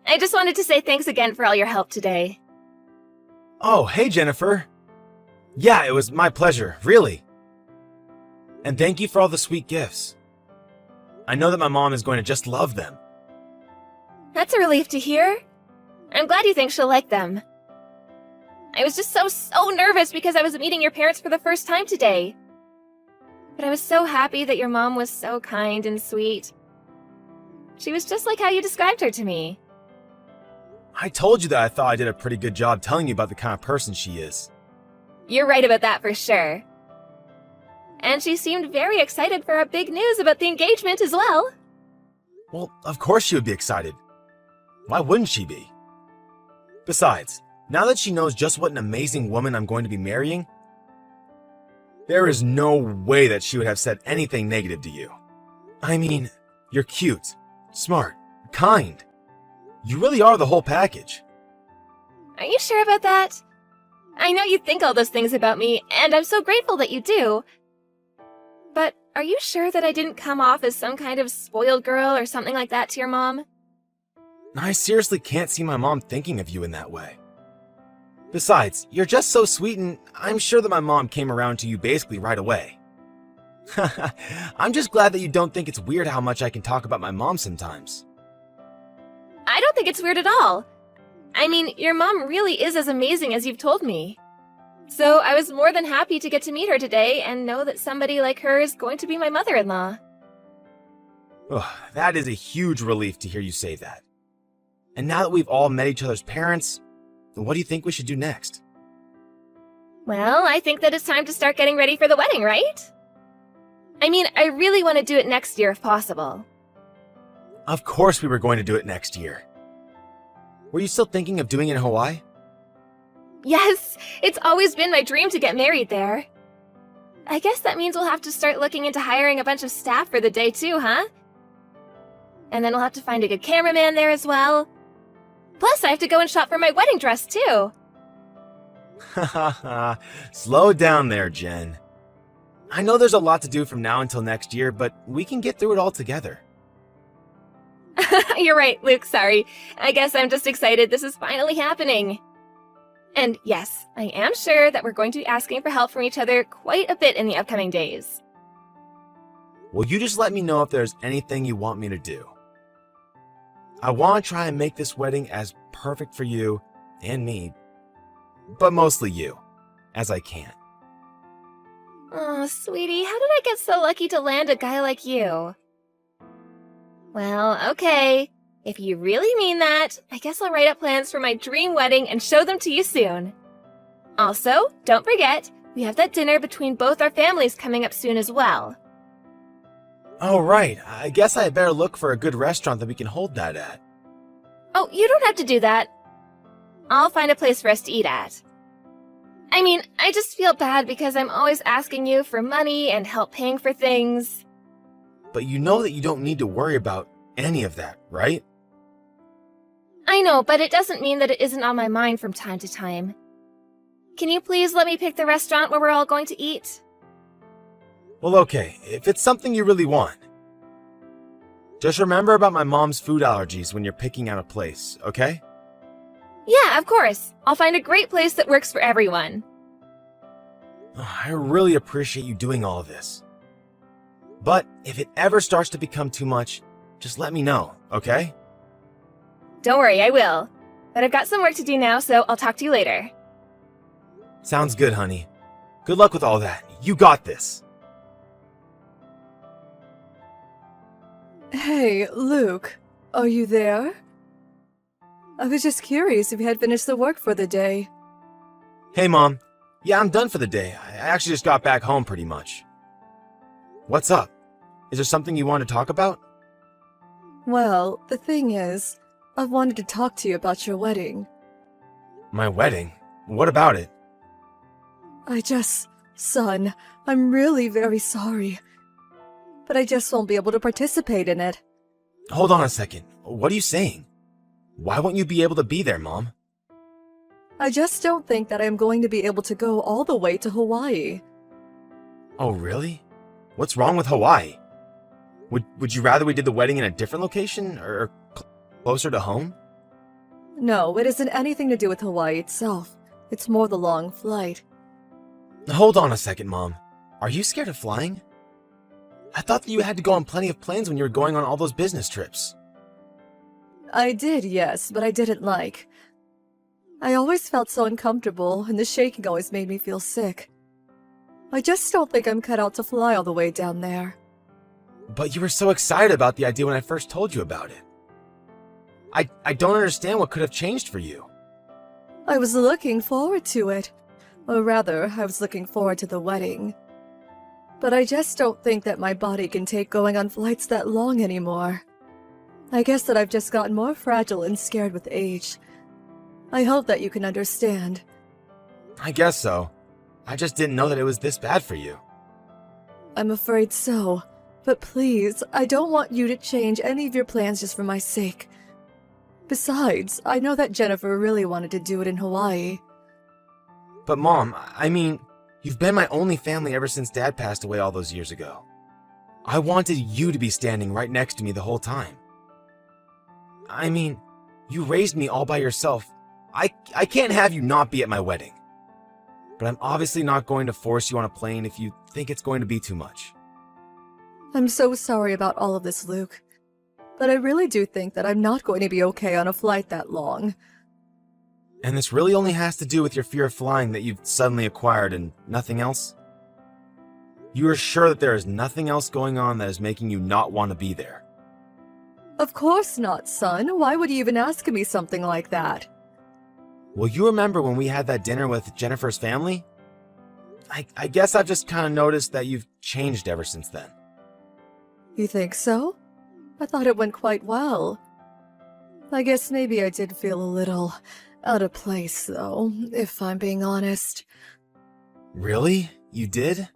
I just wanted to say thanks again for all your help today. Oh, hey Jennifer. Yeah, it was my pleasure, really. And thank you for all the sweet gifts. I know that my mom is going to just love them. That's a relief to hear. I'm glad you think she'll like them. I was just so nervous because I was meeting your parents for the first time today. But I was so happy that your mom was so kind and sweet. She was just like how you described her to me. I told you that I thought I did a pretty good job telling you about the kind of person she is. You're right about that for sure. And she seemed very excited for our big news about the engagement as well. Well, of course she would be excited. Why wouldn't she be? Besides, now that she knows just what an amazing woman I'm going to be marrying, there is no way that she would have said anything negative to you. I mean, you're cute, smart, kind. You really are the whole package. Are you sure about that? I know you think all those things about me, and I'm so grateful that you do. But are you sure that I didn't come off as some kind of spoiled girl or something like that to your mom? I seriously can't see my mom thinking of you in that way. Besides, you're just so sweet, and I'm sure that my mom came around to you basically right away. I'm just glad that you don't think it's weird how much I can talk about my mom sometimes. I don't think it's weird at all. I mean, your mom really is as amazing as you've told me. So I was more than happy to get to meet her today and know that somebody like her is going to be my mother-in-law. Oh, that is a huge relief to hear you say that. And now that we've all met each other's parents, what do you think we should do next? Well, I think that it's time to start getting ready for the wedding, right? I mean, I really want to do it next year if possible. Of course we were going to do it next year. Were you still thinking of doing it in Hawaii? Yes, it's always been my dream to get married there. I guess that means we'll have to start looking into hiring a bunch of staff for the day too, huh? And then we'll have to find a good cameraman there as well. Plus, I have to go and shop for my wedding dress too. Haha, slow down there, Jen. I know there's a lot to do from now until next year, but we can get through it all together. You're right, Luke, sorry. I guess I'm just excited this is finally happening. And yes, I am sure that we're going to be asking for help from each other quite a bit in the upcoming days. Well, you just let me know if there's anything you want me to do. I want to try and make this wedding as perfect for you and me, but mostly you, as I can. Oh, sweetie, how did I get so lucky to land a guy like you? Well, okay. If you really mean that, I guess I'll write up plans for my dream wedding and show them to you soon. Also, don't forget, we have that dinner between both our families coming up soon as well. Oh, right. I guess I had better look for a good restaurant that we can hold that at. Oh, you don't have to do that. I'll find a place for us to eat at. I mean, I just feel bad because I'm always asking you for money and help paying for things. But you know that you don't need to worry about any of that, right? I know, but it doesn't mean that it isn't on my mind from time to time. Can you please let me pick the restaurant where we're all going to eat? Well, okay, if it's something you really want. Just remember about my mom's food allergies when you're picking out a place, okay? Yeah, of course. I'll find a great place that works for everyone. Oh, I really appreciate you doing all of this. But if it ever starts to become too much, just let me know, okay? Don't worry, I will. But I've got some work to do now, so I'll talk to you later. Sounds good, honey. Good luck with all that. You got this. Hey, Luke, are you there? I was just curious if you had finished the work for the day. Hey, Mom. Yeah, I'm done for the day. I actually just got back home pretty much. What's up? Is there something you want to talk about? Well, the thing is, I've wanted to talk to you about your wedding. My wedding? What about it? Son, I'm really very sorry. But I just won't be able to participate in it. Hold on a second. What are you saying? Why won't you be able to be there, Mom? I just don't think that I'm going to be able to go all the way to Hawaii. Oh, really? What's wrong with Hawaii? Would you rather we did the wedding in a different location or closer to home? No, it isn't anything to do with Hawaii itself. It's more the long flight. Hold on a second, Mom. Are you scared of flying? I thought that you had to go on plenty of planes when you were going on all those business trips. I did, yes, but I didn't like. I always felt so uncomfortable, and the shaking always made me feel sick. I just don't think I'm cut out to fly all the way down there. But you were so excited about the idea when I first told you about it. I don't understand what could have changed for you. I was looking forward to it. Or rather, I was looking forward to the wedding. But I just don't think that my body can take going on flights that long anymore. I guess that I've just gotten more fragile and scared with age. I hope that you can understand. I guess so. I just didn't know that it was this bad for you. I'm afraid so. But please, I don't want you to change any of your plans just for my sake. Besides, I know that Jennifer really wanted to do it in Hawaii. But Mom, I mean, you've been my only family ever since Dad passed away all those years ago. I wanted you to be standing right next to me the whole time. I mean, you raised me all by yourself. I can't have you not be at my wedding. But I'm obviously not going to force you on a plane if you think it's going to be too much. I'm so sorry about all of this, Luke. But I really do think that I'm not going to be okay on a flight that long. And this really only has to do with your fear of flying that you've suddenly acquired and nothing else? You are sure that there is nothing else going on that is making you not want to be there? Of course not, son. Why would you even ask me something like that? Well, you remember when we had that dinner with Jennifer's family? I guess I've just kind of noticed that you've changed ever since then. You think so? I thought it went quite well. I guess maybe I did feel a little out of place, though, if I'm being honest. Really? You did?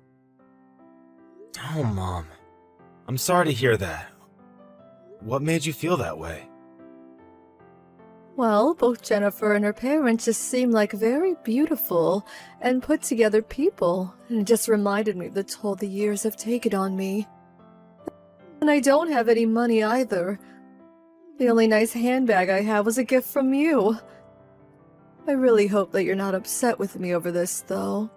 Oh, Mom. I'm sorry to hear that. What made you feel that way? Well, both Jennifer and her parents just seem like very beautiful and put together people, and it just reminded me of the toll the years have taken on me. And I don't have any money either. The only nice handbag I have was a gift from you. I really hope that you're not upset with me over this, though.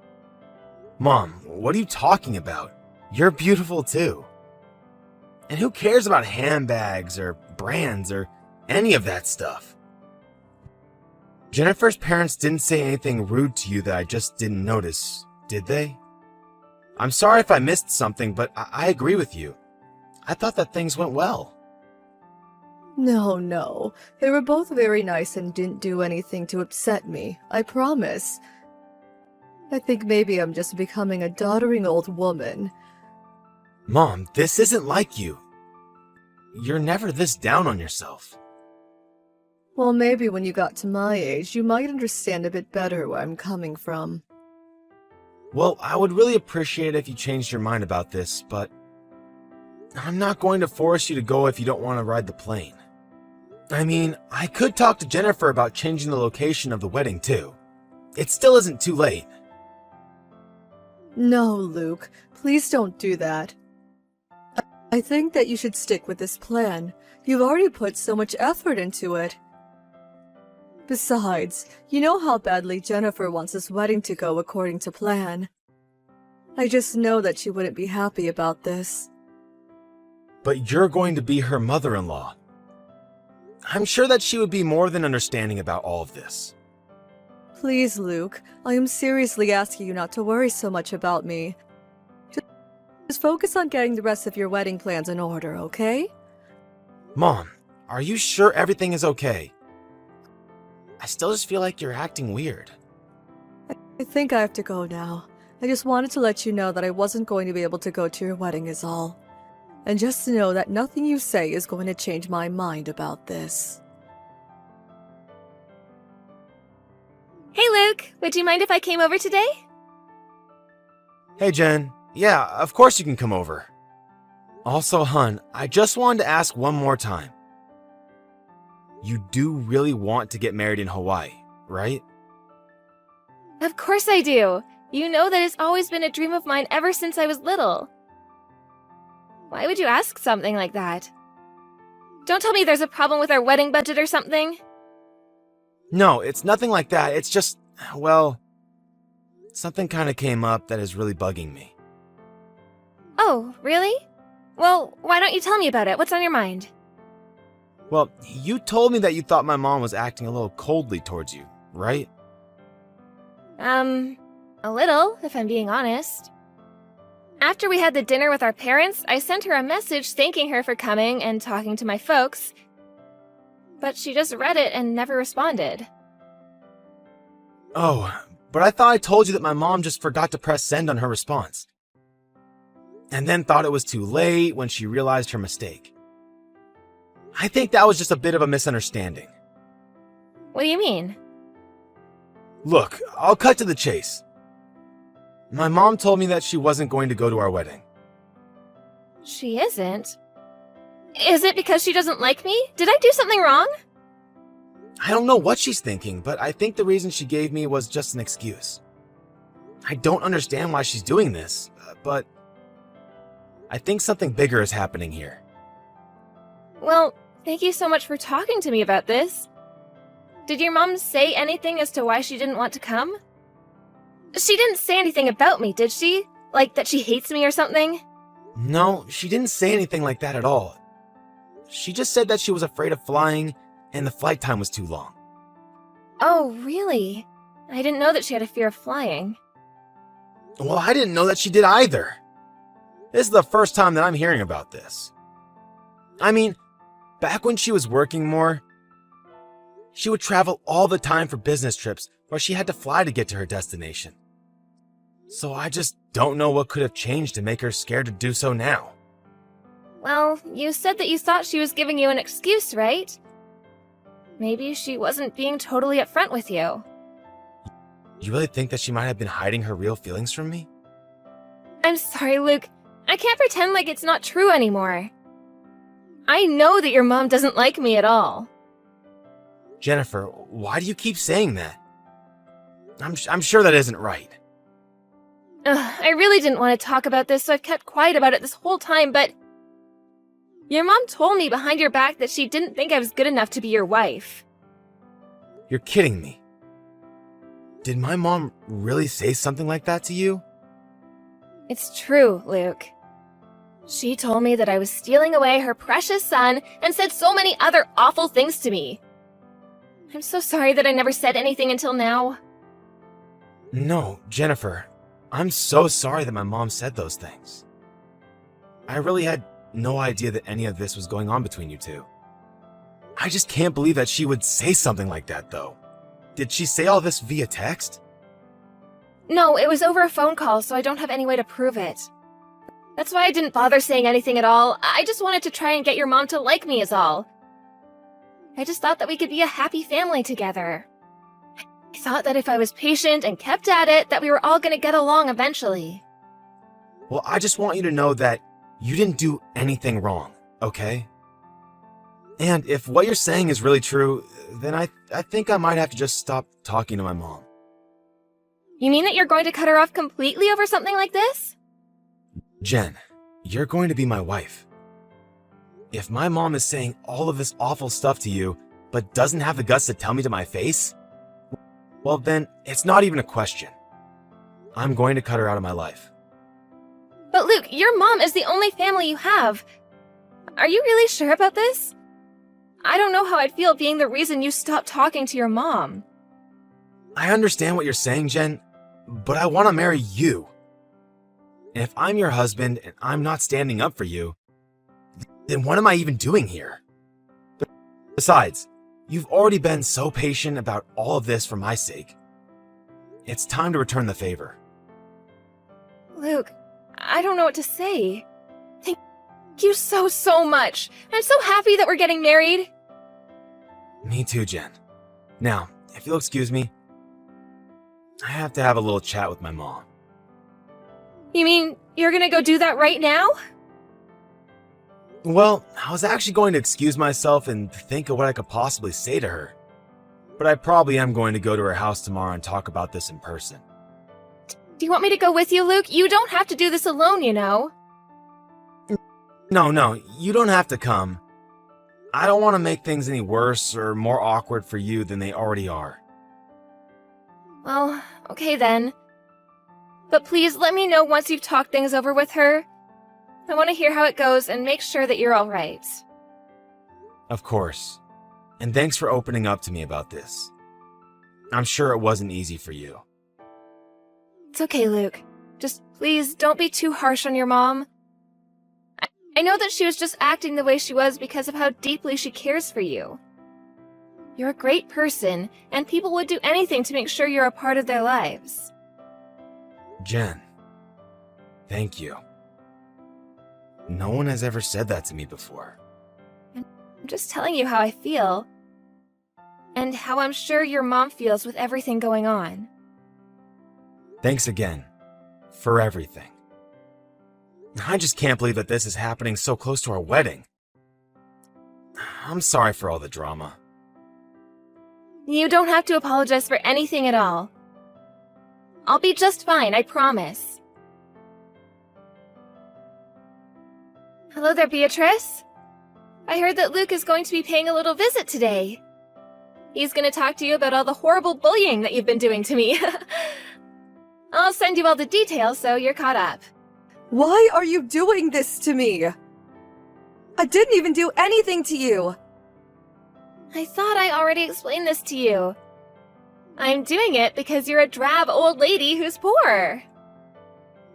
Mom, what are you talking about? You're beautiful too. And who cares about handbags or brands or any of that stuff? Jennifer's parents didn't say anything rude to you that I just didn't notice, did they? I'm sorry if I missed something, but I agree with you. I thought that things went well. No. They were both very nice and didn't do anything to upset me, I promise. I think maybe I'm just becoming a doddering old woman. Mom, this isn't like you. You're never this down on yourself. Well, maybe when you got to my age, you might understand a bit better where I'm coming from. Well, I would really appreciate it if you changed your mind about this, but I'm not going to force you to go if you don't want to ride the plane. I mean, I could talk to Jennifer about changing the location of the wedding too. It still isn't too late. No, Luke, please don't do that. I think that you should stick with this plan. You've already put so much effort into it. Besides, you know how badly Jennifer wants this wedding to go according to plan. I just know that she wouldn't be happy about this. But you're going to be her mother-in-law. I'm sure that she would be more than understanding about all of this. Please, Luke, I am seriously asking you not to worry so much about me. Just focus on getting the rest of your wedding plans in order, okay? Mom, are you sure everything is okay? I still just feel like you're acting weird. I think I have to go now. I just wanted to let you know that I wasn't going to be able to go to your wedding is all. And just know that nothing you say is going to change my mind about this. Hey, Luke. Would you mind if I came over today? Hey, Jen. Yeah, of course you can come over. Also, hun, I just wanted to ask one more time. You do really want to get married in Hawaii, right? Of course I do. You know that it's always been a dream of mine ever since I was little. Why would you ask something like that? Don't tell me there's a problem with our wedding budget or something. No, it's nothing like that. It's just, well, something kind of came up that is really bugging me. Oh, really? Well, why don't you tell me about it? What's on your mind? Well, you told me that you thought my mom was acting a little coldly towards you, right? A little, if I'm being honest. After we had the dinner with our parents, I sent her a message thanking her for coming and talking to my folks, but she just read it and never responded. Oh, but I thought I told you that my mom just forgot to press send on her response. And then thought it was too late when she realized her mistake. I think that was just a bit of a misunderstanding. What do you mean? Look, I'll cut to the chase. My mom told me that she wasn't going to go to our wedding. She isn't? Is it because she doesn't like me? Did I do something wrong? I don't know what she's thinking, but I think the reason she gave me was just an excuse. I don't understand why she's doing this, but I think something bigger is happening here. Well, thank you so much for talking to me about this. Did your mom say anything as to why she didn't want to come? She didn't say anything about me, did she? Like that she hates me or something? No, she didn't say anything like that at all. She just said that she was afraid of flying and the flight time was too long. Oh, really? I didn't know that she had a fear of flying. Well, I didn't know that she did either. This is the first time that I'm hearing about this. I mean, back when she was working more, she would travel all the time for business trips where she had to fly to get to her destination. So I just don't know what could have changed to make her scared to do so now. Well, you said that you thought she was giving you an excuse, right? Maybe she wasn't being totally upfront with you. You really think that she might have been hiding her real feelings from me? I'm sorry, Luke. I can't pretend like it's not true anymore. I know that your mom doesn't like me at all. Jennifer, why do you keep saying that? I'm sure that isn't right. I really didn't want to talk about this, so I've kept quiet about it this whole time, but your mom told me behind your back that she didn't think I was good enough to be your wife. You're kidding me. Did my mom really say something like that to you? It's true, Luke. She told me that I was stealing away her precious son and said so many other awful things to me. I'm so sorry that I never said anything until now. No, Jennifer, I'm so sorry that my mom said those things. I really had no idea that any of this was going on between you two. I just can't believe that she would say something like that, though. Did she say all this via text? No, it was over a phone call, so I don't have any way to prove it. That's why I didn't bother saying anything at all. I just wanted to try and get your mom to like me is all. I just thought that we could be a happy family together. I thought that if I was patient and kept at it, that we were all gonna get along eventually. Well, I just want you to know that you didn't do anything wrong, okay? And if what you're saying is really true, then I think I might have to just stop talking to my mom. You mean that you're going to cut her off completely over something like this? Jen, you're going to be my wife. If my mom is saying all of this awful stuff to you, but doesn't have the guts to tell me to my face, well then, it's not even a question. I'm going to cut her out of my life. But Luke, your mom is the only family you have. Are you really sure about this? I don't know how I'd feel being the reason you stopped talking to your mom. I understand what you're saying, Jen, but I want to marry you. And if I'm your husband and I'm not standing up for you, then what am I even doing here? Besides, you've already been so patient about all of this for my sake. It's time to return the favor. Luke, I don't know what to say. Thank you so much. I'm so happy that we're getting married. Me too, Jen. Now, if you'll excuse me, I have to have a little chat with my mom. You mean you're gonna go do that right now? Well, I was actually going to excuse myself and think of what I could possibly say to her. But I probably am going to go to her house tomorrow and talk about this in person. Do you want me to go with you, Luke? You don't have to do this alone, you know. No, you don't have to come. I don't want to make things any worse or more awkward for you than they already are. Well, okay then. But please let me know once you've talked things over with her. I want to hear how it goes and make sure that you're alright. Of course. And thanks for opening up to me about this. I'm sure it wasn't easy for you. It's okay, Luke. Just please don't be too harsh on your mom. I know that she was just acting the way she was because of how deeply she cares for you. You're a great person, and people would do anything to make sure you're a part of their lives. Jen, thank you. No one has ever said that to me before. I'm just telling you how I feel. And how I'm sure your mom feels with everything going on. Thanks again. For everything. I just can't believe that this is happening so close to our wedding. I'm sorry for all the drama. You don't have to apologize for anything at all. I'll be just fine, I promise. Hello there, Beatrice. I heard that Luke is going to be paying a little visit today. He's going to talk to you about all the horrible bullying that you've been doing to me. I'll send you all the details so you're caught up. Why are you doing this to me? I didn't even do anything to you. I thought I already explained this to you. I'm doing it because you're a drab old lady who's poor.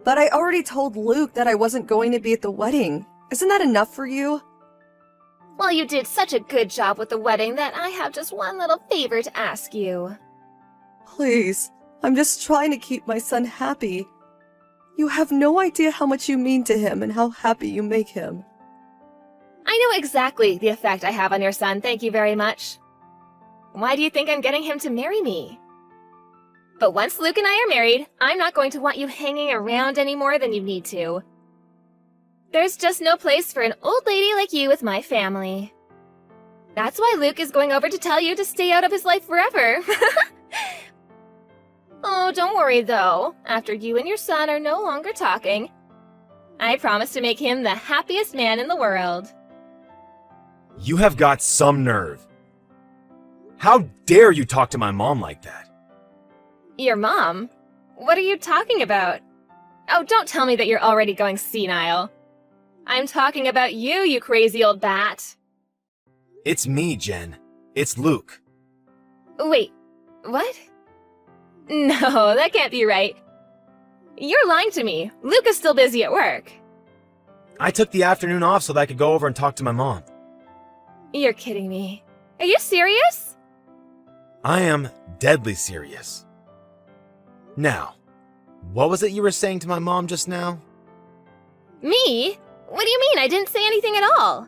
But I already told Luke that I wasn't going to be at the wedding. Isn't that enough for you? Well, you did such a good job with the wedding that I have just one little favor to ask you. Please, I'm just trying to keep my son happy. You have no idea how much you mean to him and how happy you make him. I know exactly the effect I have on your son, thank you very much. Why do you think I'm getting him to marry me? But once Luke and I are married, I'm not going to want you hanging around any more than you need to. There's just no place for an old lady like you with my family. That's why Luke is going over to tell you to stay out of his life forever. Oh, don't worry though. After you and your son are no longer talking, I promise to make him the happiest man in the world. You have got some nerve. How dare you talk to my mom like that? Your mom? What are you talking about? Oh, don't tell me that you're already going senile. I'm talking about you, you crazy old bat. It's me, Jen. It's Luke. Wait, what? No, that can't be right. You're lying to me. Luke is still busy at work. I took the afternoon off so that I could go over and talk to my mom. You're kidding me. Are you serious? I am deadly serious. Now, what was it you were saying to my mom just now? Me? What do you mean? I didn't say anything at all.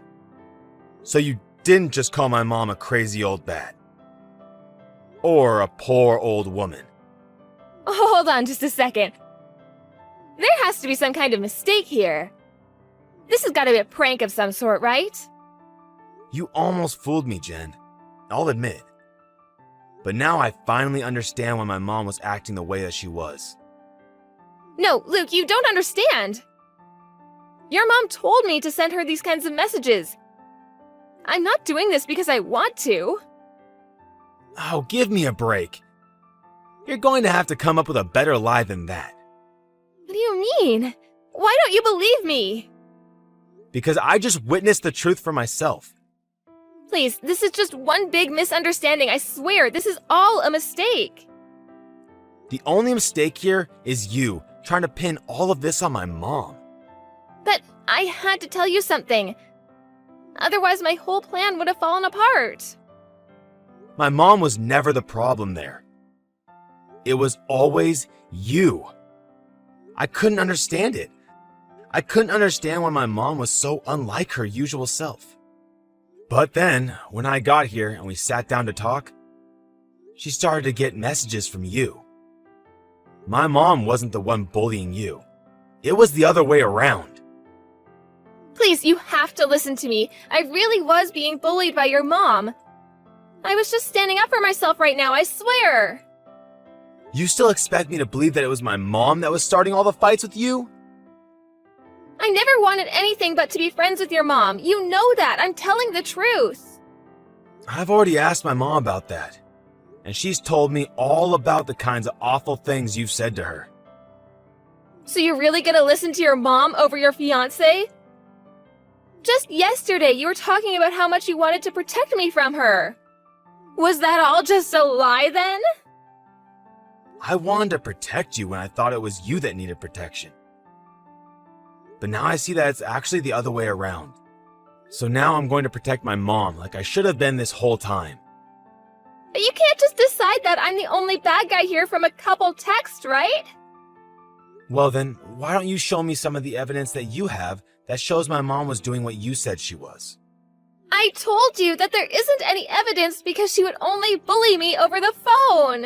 So you didn't just call my mom a crazy old bat. Or a poor old woman. Oh, hold on just a second. There has to be some kind of mistake here. This has got to be a prank of some sort, right? You almost fooled me, Jen. I'll admit. But now I finally understand why my mom was acting the way that she was. No, Luke, you don't understand. Your mom told me to send her these kinds of messages. I'm not doing this because I want to. Oh, give me a break. You're going to have to come up with a better lie than that. What do you mean? Why don't you believe me? Because I just witnessed the truth for myself. Please, this is just one big misunderstanding. I swear, this is all a mistake. The only mistake here is you trying to pin all of this on my mom. But I had to tell you something. Otherwise, my whole plan would have fallen apart. My mom was never the problem there. It was always you. I couldn't understand it. I couldn't understand why my mom was so unlike her usual self. But then, when I got here and we sat down to talk, she started to get messages from you. My mom wasn't the one bullying you. It was the other way around. Please, you have to listen to me. I really was being bullied by your mom. I was just standing up for myself right now, I swear. You still expect me to believe that it was my mom that was starting all the fights with you? I never wanted anything but to be friends with your mom. You know that. I'm telling the truth. I've already asked my mom about that, and she's told me all about the kinds of awful things you've said to her. So you're really gonna listen to your mom over your fiancé? Just yesterday, you were talking about how much you wanted to protect me from her. Was that all just a lie then? I wanted to protect you when I thought it was you that needed protection. But now I see that it's actually the other way around. So now I'm going to protect my mom like I should have been this whole time. But you can't just decide that I'm the only bad guy here from a couple texts, right? Well then, why don't you show me some of the evidence that you have that shows my mom was doing what you said she was? I told you that there isn't any evidence because she would only bully me over the phone.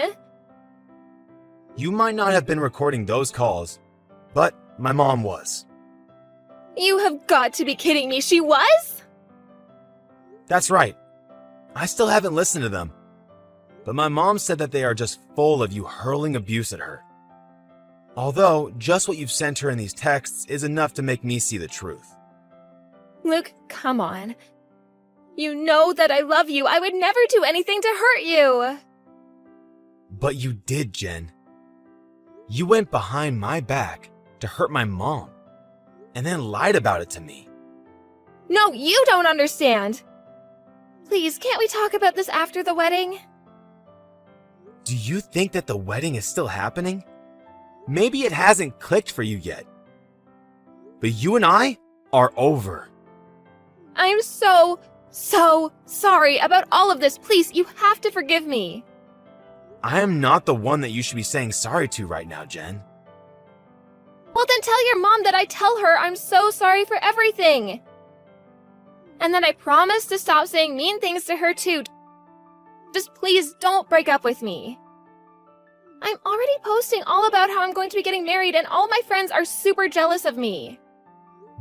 You might not have been recording those calls, but my mom was. You have got to be kidding me, she was? That's right. I still haven't listened to them. But my mom said that they are just full of you hurling abuse at her. Although, just what you've sent her in these texts is enough to make me see the truth. Luke, come on. You know that I love you. I would never do anything to hurt you. But you did, Jen. You went behind my back to hurt my mom, and then lied about it to me. No, you don't understand. Please, can't we talk about this after the wedding? Do you think that the wedding is still happening? Maybe it hasn't clicked for you yet. But you and I are over. I'm so sorry about all of this. Please, you have to forgive me. I am not the one that you should be saying sorry to right now, Jen. Well, then tell your mom that I tell her I'm so sorry for everything. And then I promise to stop saying mean things to her too. Just please don't break up with me. I'm already posting all about how I'm going to be getting married and all my friends are super jealous of me.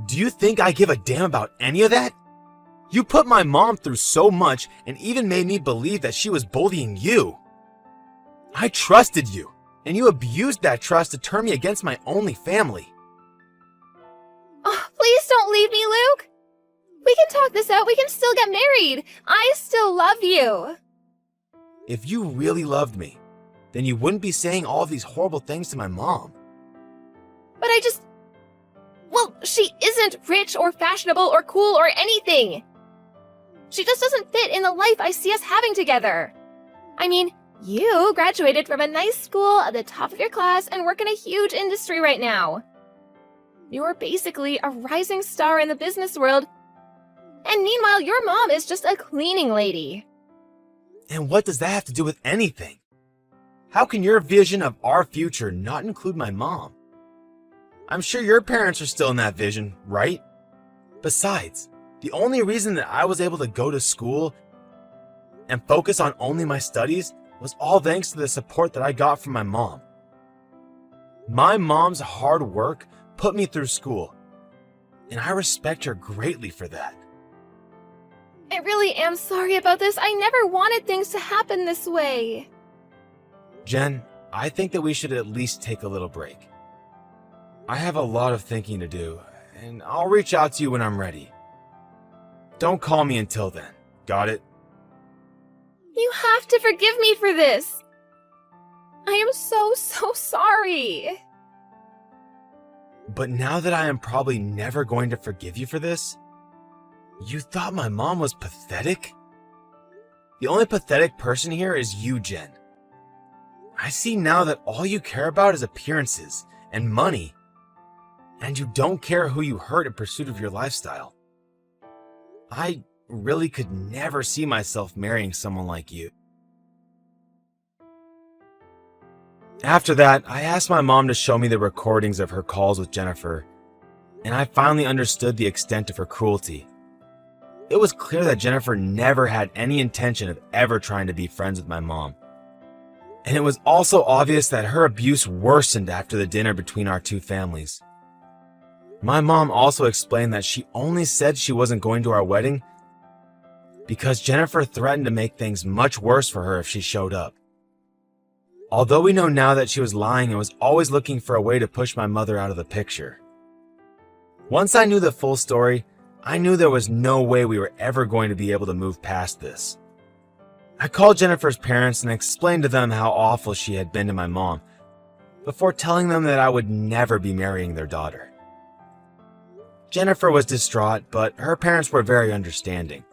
Do you think I give a damn about any of that? You put my mom through so much and even made me believe that she was bullying you. I trusted you, and you abused that trust to turn me against my only family. Oh, please don't leave me, Luke. We can talk this out. We can still get married. I still love you. If you really loved me, then you wouldn't be saying all of these horrible things to my mom. But well, she isn't rich or fashionable or cool or anything. She just doesn't fit in the life I see us having together. I mean, you graduated from a nice school at the top of your class and work in a huge industry right now. You're basically a rising star in the business world. And meanwhile, your mom is just a cleaning lady. And what does that have to do with anything? How can your vision of our future not include my mom? I'm sure your parents are still in that vision, right? Besides, the only reason that I was able to go to school and focus on only my studies was all thanks to the support that I got from my mom. My mom's hard work put me through school, and I respect her greatly for that. I really am sorry about this. I never wanted things to happen this way. Jen, I think that we should at least take a little break. I have a lot of thinking to do, and I'll reach out to you when I'm ready. Don't call me until then. Got it? You have to forgive me for this. I am so sorry. But now that I am probably never going to forgive you for this, you thought my mom was pathetic? The only pathetic person here is you, Jen. I see now that all you care about is appearances and money, and you don't care who you hurt in pursuit of your lifestyle. I really could never see myself marrying someone like you. After that, I asked my mom to show me the recordings of her calls with Jennifer, and I finally understood the extent of her cruelty. It was clear that Jennifer never had any intention of ever trying to be friends with my mom. And it was also obvious that her abuse worsened after the dinner between our two families. My mom also explained that she only said she wasn't going to our wedding because Jennifer threatened to make things much worse for her if she showed up. Although we know now that she was lying and was always looking for a way to push my mother out of the picture. Once I knew the full story, I knew there was no way we were ever going to be able to move past this. I called Jennifer's parents and explained to them how awful she had been to my mom, before telling them that I would never be marrying their daughter. Jennifer was distraught, but her parents were very understanding.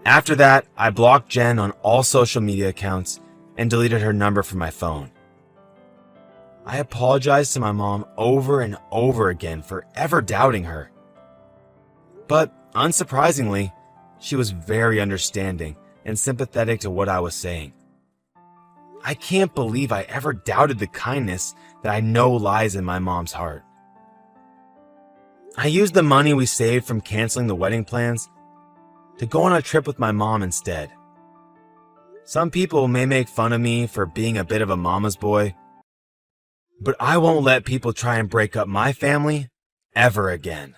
After that, I blocked Jen on all social media accounts and deleted her number from my phone. I apologized to my mom over and over again for ever doubting her. But unsurprisingly, she was very understanding and sympathetic to what I was saying. I can't believe I ever doubted the kindness that I know lies in my mom's heart. I used the money we saved from canceling the wedding plans to go on a trip with my mom instead. Some people may make fun of me for being a bit of a mama's boy, but I won't let people try and break up my family ever again.